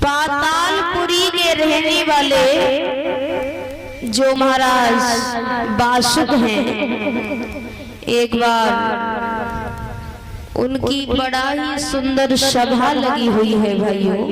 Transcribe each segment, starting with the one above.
पातालपुरी के रहने वाले जो महाराज बासुक हैं, एक बार उनकी बड़ा ही सुंदर सभा लगी हुई है भाइयों।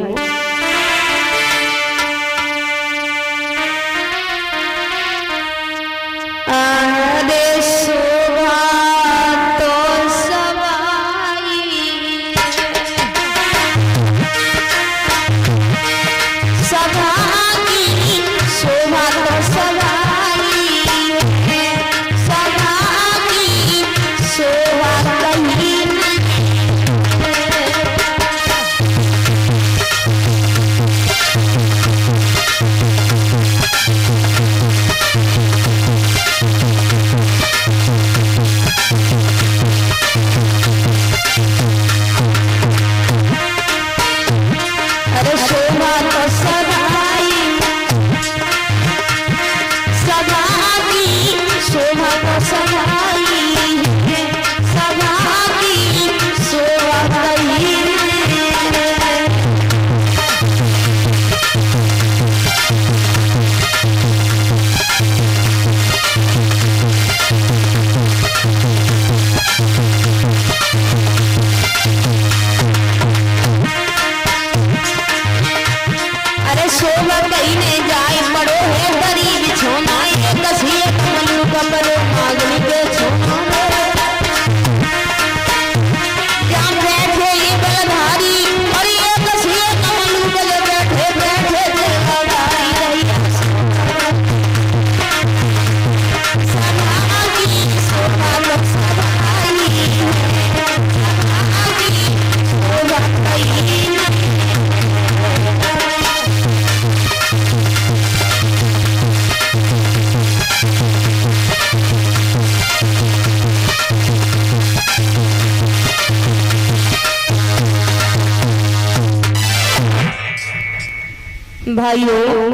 भाइयों,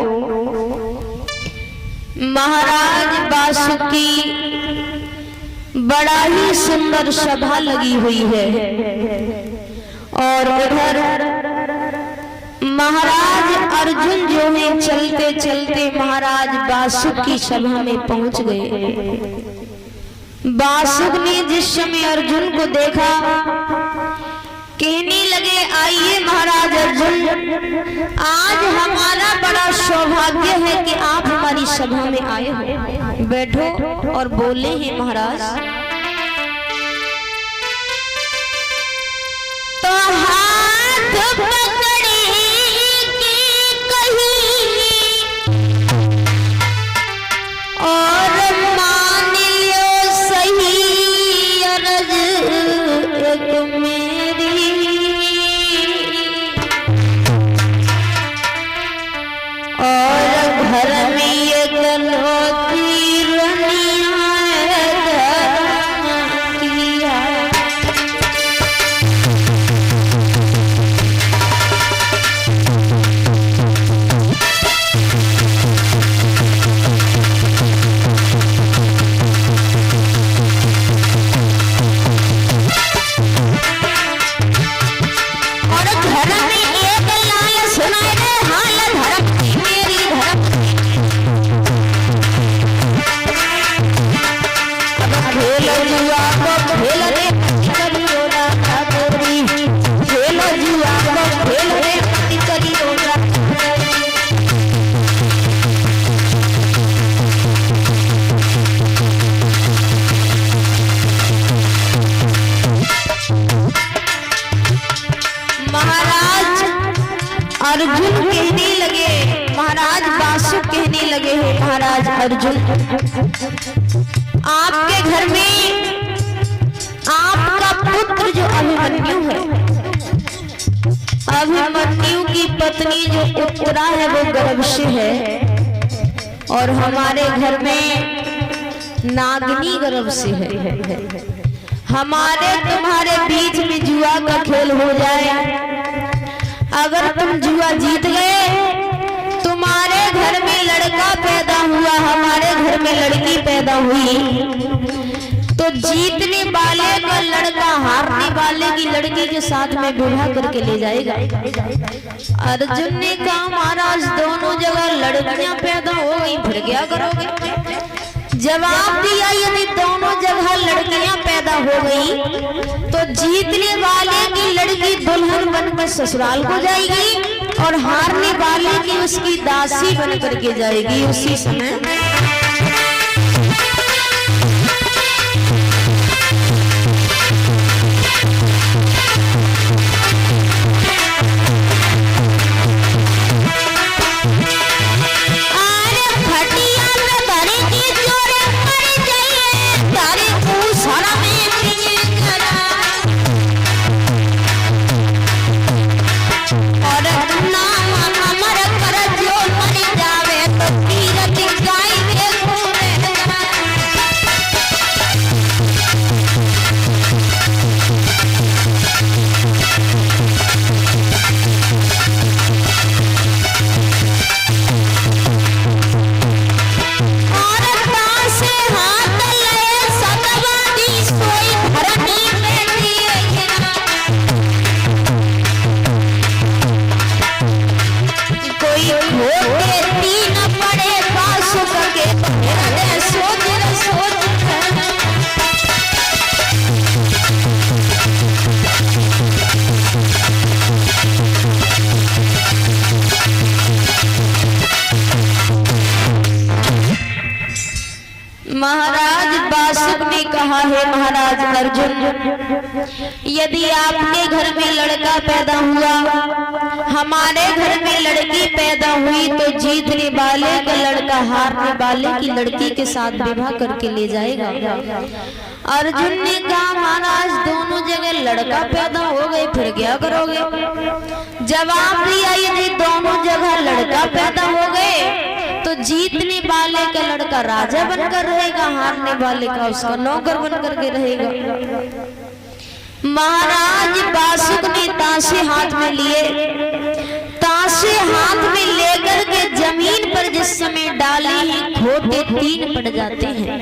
महाराज बासुकी बड़ा ही सुंदर सभा लगी हुई है और उधर महाराज अर्जुन जो है चलते चलते महाराज बासुक की सभा में पहुंच गए। बासुक ने जिस समय अर्जुन को देखा कहने लगे, आइए महाराज अर्जुन, आज हमारा बड़ा सौभाग्य है कि आप हमारी सभा में आए हो। बैठो। और बोले हैं महाराज, तो हाथ पकड़े के कहीं और मान लो सही अरज एक मेरी, और घर में ये गलौती रनिया किया। और घर में एक लाल सुनाए रे हाल धरम मेरी धरम, अब खेल जुआ को खेल रे करियो राधा गोरी, खेल जुआ को खेल रे करियो राधा गोरी। महाराज अर्जुन कहने लगे, महाराज बासुक कहने लगे हैं, महाराज अर्जुन, आपके घर में आपका पुत्र जो अभिमन्यु है, अभिमन्यु की पत्नी जो उत्तरा है वो गर्भ से है, और हमारे घर में नागिनी गर्भ से है। हमारे तुम्हारे बीच में जुआ का खेल हो जाए, अगर तुम जुआ जीत गए, तुम्हारे घर में लड़का पैदा हुआ, हमारे घर में लड़की पैदा हुई, तो जीतने जीतने वाले का लड़का हारने वाले की लड़की के साथ में विवाह करके ले जाएगा। अर्जुन ने कहा महाराज दोनों जगह लड़कियां पैदा हो गई, फिर क्या करोगे? जवाब दिया यदि दोनों जगह लड़कियां पैदा हो गई तो जीतने वाले की लड़की दुल्हन बनकर ससुराल को जाएगी और हारने वाले की उसकी दासी बन करके जाएगी। उसी समय महाराज बासुक ने कहा है महाराज अर्जुन, यदि आपके घर में लड़का पैदा हुआ, हमारे घर में लड़की पैदा हुई तो जीतने वाले का लड़का हारने वाले की लड़की के साथ विवाह करके ले जाएगा। अर्जुन ने कहा महाराज दोनों जगह लड़का पैदा हो गए, फिर क्या करोगे? जवाब दिया यदि दोनों जगह लड़का पैदा हो गए तो जीतने वाले का लड़का राजा बनकर रहेगा, हारने वाले का उसका नौकर बनकर के रहेगा। महाराज बासुक ने ताशे हाथ में लिए, ताशे हाथ में लेकर के जमीन पर जिस समय डाले हैं खोटे 3 पड़ जाते हैं।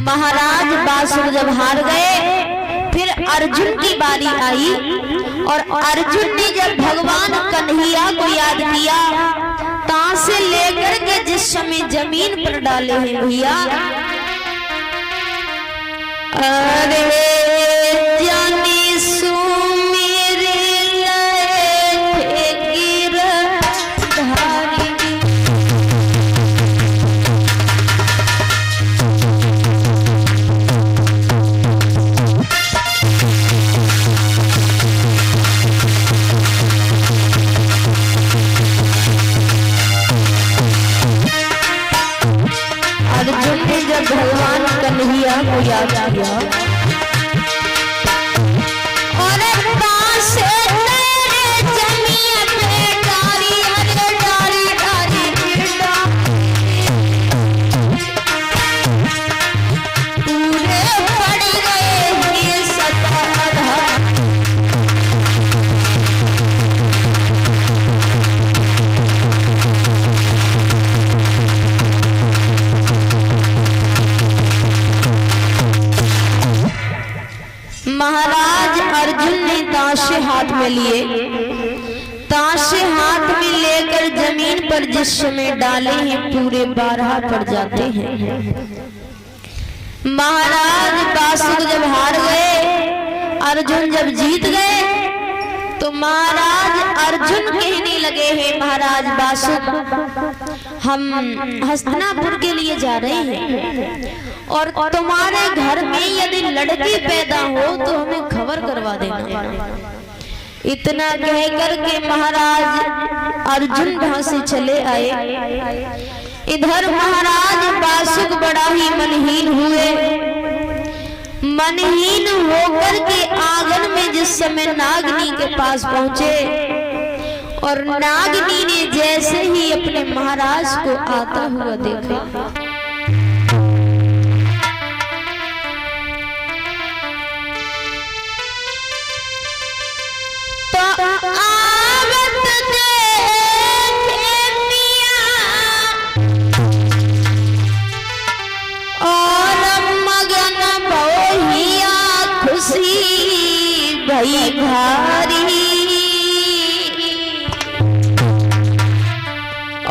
महाराज बासुक जब हार गए फिर अर्जुन की बारी आई और अर्जुन ने जब भगवान कन्हैया को याद किया, ताशे लेकर के जिस समय जमीन पर डाले हैं भैया, अरे जानी सु मेरे लए गिरधारी, अर्जुन ने जब भगवान कन्हैया को याद किया और ताशे तेरे जमीन पे डाली, अरे डाली डाली पूरे पड़ गए ये सताधा। महाराज अर्जुन ने ताशे हाथ में लिए, ताशे हाथ में लेकर जमीन पर जिस समय डाले हैं पूरे 12 पड़ जाते हैं। महाराज बासुक जब हार गए, अर्जुन जब जीत गए तो महाराज अर्जुन कहने लगे हैं महाराज बासुक हम हस्तिनापुर के लिए जा रहे हैं और तुम्हारे घर में यदि लड़की पैदा हो तो हमें खबर करवा देना। इतना कह करके महाराज अर्जुन वहां से चले आए। इधर महाराज बासुक बड़ा ही मनहीन हुए, मनहीन होकर के आंगन में जिस समय नागनी के पास पहुंचे और नागनी ने जैसे ही अपने महाराज को आता हुआ देखा तो आवत देखे पिया और मगन भोई भई भारी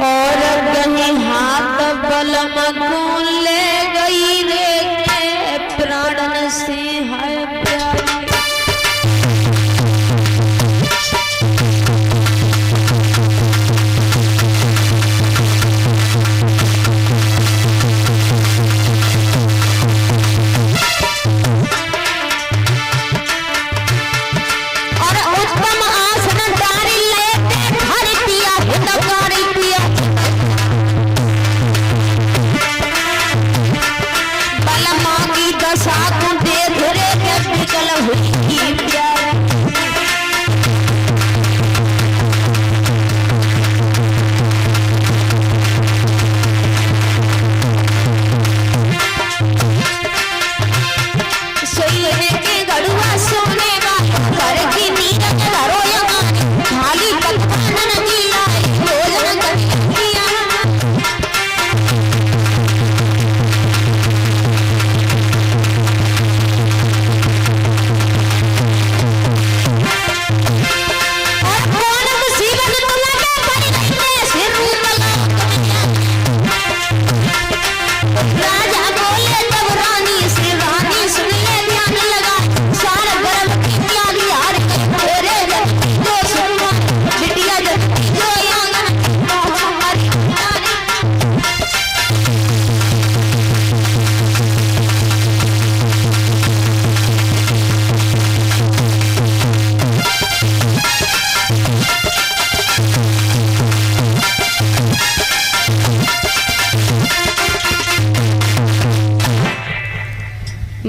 और गहे हाथ बलम को ले गई रे के प्राणन से है प्यारी।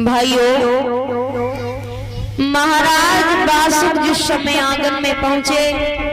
भाइयों, महाराज बासुक जिस समय आंगन में पहुंचे